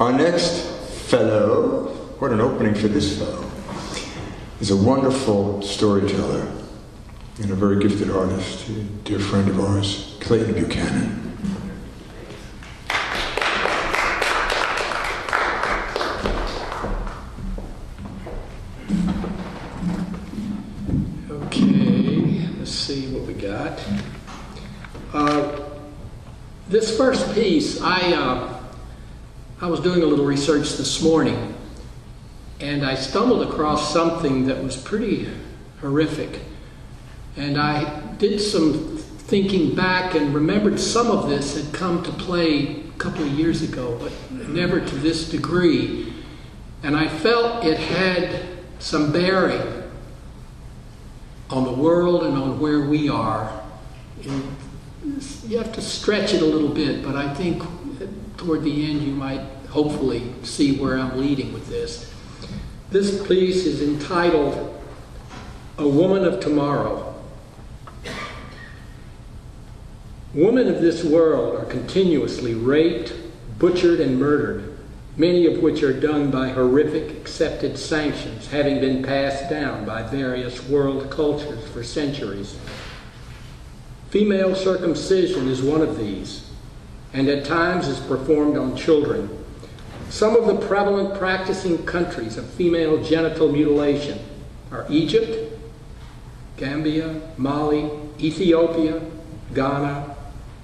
Our next fellow, what an opening for this fellow, is a wonderful storyteller and a very gifted artist, a dear friend of ours, Clayton Buchanan. Okay, let's see what we got. This first piece, I was doing a little research this morning, and I stumbled across something that was pretty horrific. And I did some thinking back and remembered some of this had come to play a couple of years ago, but never to this degree. And I felt it had some bearing on the world and on where we are. And you have to stretch it a little bit, but I think toward the end you might hopefully see where I'm leading with this. This piece is entitled, A Woman of Tomorrow. Women of this world are continuously raped, butchered, and murdered, many of which are done by horrific accepted sanctions having been passed down by various world cultures for centuries. Female circumcision is one of these, and at times is performed on children. Some of the prevalent practicing countries of female genital mutilation are Egypt, Gambia, Mali, Ethiopia, Ghana,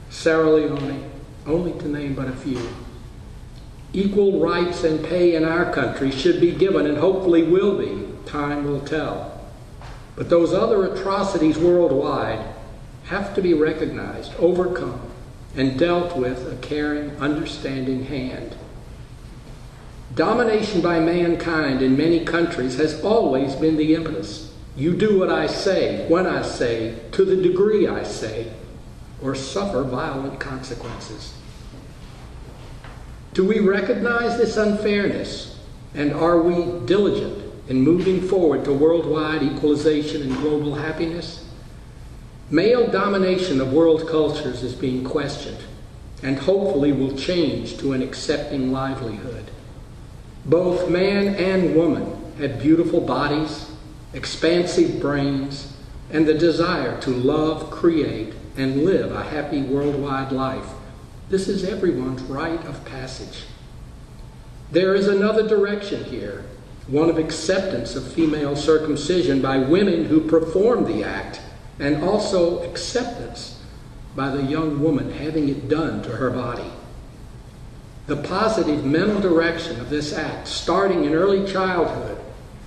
Sierra Leone, only to name but a few. Equal rights and pay in our country should be given and hopefully will be. Time will tell. But those other atrocities worldwide have to be recognized, overcome, and dealt with a caring, understanding hand. Domination by mankind in many countries has always been the impetus. You do what I say, when I say, to the degree I say, or suffer violent consequences. Do we recognize this unfairness, and are we diligent in moving forward to worldwide equalization and global happiness? Male domination of world cultures is being questioned, and hopefully will change to an accepting livelihood. Both man and woman have beautiful bodies, expansive brains, and the desire to love, create, and live a happy worldwide life. This is everyone's rite of passage. There is another direction here, one of acceptance of female circumcision by women who perform the act, and also acceptance by the young woman having it done to her body. The positive mental direction of this act, starting in early childhood,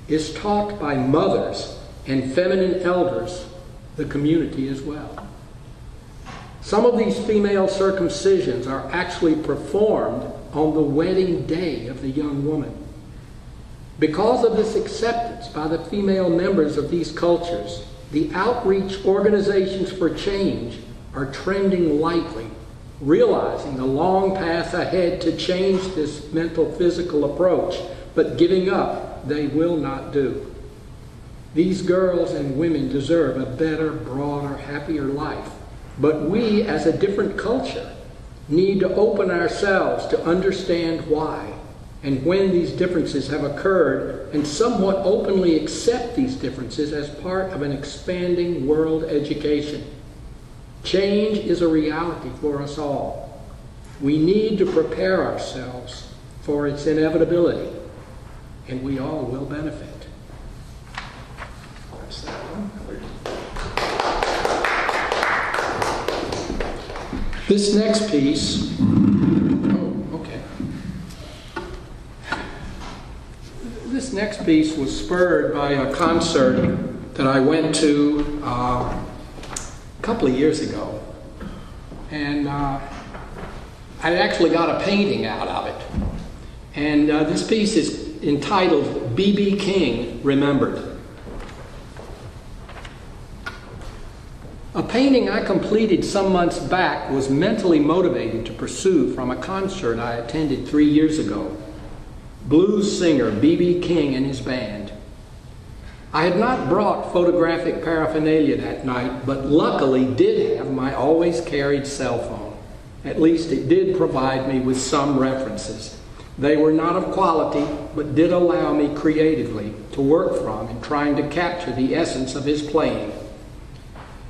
is taught by mothers and feminine elders, the community as well. Some of these female circumcisions are actually performed on the wedding day of the young woman. Because of this acceptance by the female members of these cultures, the outreach organizations for change are trending lightly, realizing the long path ahead to change this mental physical approach, but giving up they will not do. These girls and women deserve a better, broader, happier life. But we, as a different culture, need to open ourselves to understand why and when these differences have occurred, and somewhat openly accept these differences as part of an expanding world education. Change is a reality for us all. We need to prepare ourselves for its inevitability, and we all will benefit. Press that one. This next piece, This next piece was spurred by a concert that I went to a couple of years ago. And I actually got a painting out of it. And this piece is entitled B.B. King Remembered. A painting I completed some months back was mentally motivated to pursue from a concert I attended 3 years ago. Blues singer B.B. King and his band. I had not brought photographic paraphernalia that night, but luckily did have my always carried cell phone. At least it did provide me with some references. They were not of quality, but did allow me creatively to work from in trying to capture the essence of his playing.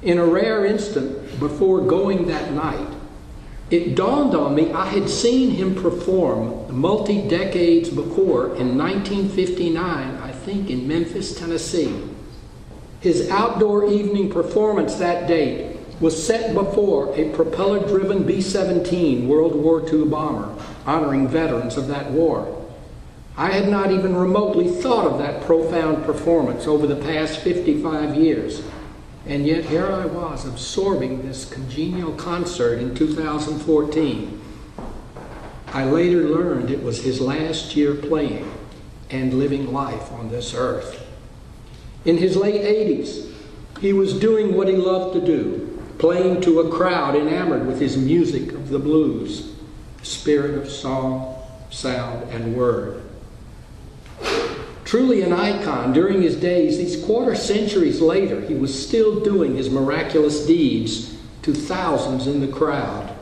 In a rare instant before going that night, it dawned on me I had seen him perform multi-decades before in 1959, I think in Memphis, Tennessee. His outdoor evening performance that date was set before a propeller-driven B-17 World War II bomber, honoring veterans of that war. I had not even remotely thought of that profound performance over the past 55 years. And yet here I was absorbing this congenial concert in 2014. I later learned it was his last year playing and living life on this earth. In his late 80s, he was doing what he loved to do, playing to a crowd enamored with his music of the blues, spirit of song, sound, and word. Truly an icon during his days, these quarter centuries later, he was still doing his miraculous deeds to thousands in the crowd.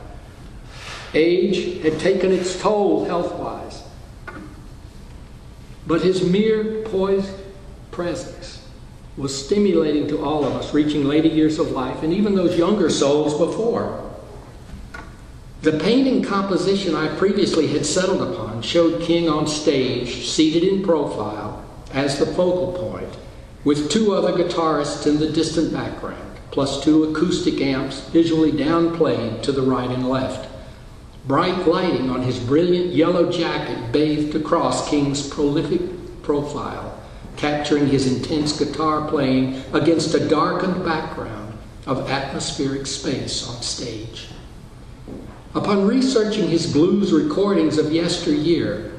Age had taken its toll health-wise, but his mere poised presence was stimulating to all of us reaching later years of life, and even those younger souls before. The painting composition I previously had settled upon showed King on stage, seated in profile, as the focal point, with two other guitarists in the distant background, plus two acoustic amps visually downplayed to the right and left. Bright lighting on his brilliant yellow jacket bathed across King's prolific profile, capturing his intense guitar playing against a darkened background of atmospheric space on stage. Upon researching his blues recordings of yesteryear,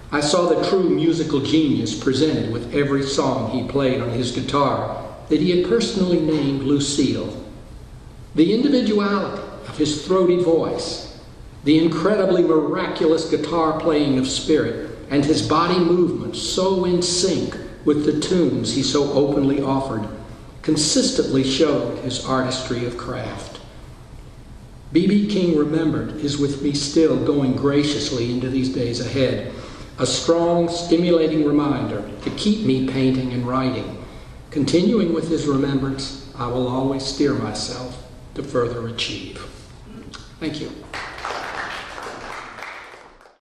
I saw the true musical genius presented with every song he played on his guitar that he had personally named Lucille. The individuality of his throaty voice, the incredibly miraculous guitar playing of spirit, and his body movements so in sync with the tunes he so openly offered, consistently showed his artistry of craft. B.B. King Remembered is with me still going graciously into these days ahead, a strong, stimulating reminder to keep me painting and writing. Continuing with his remembrance, I will always steer myself to further achieve. Thank you.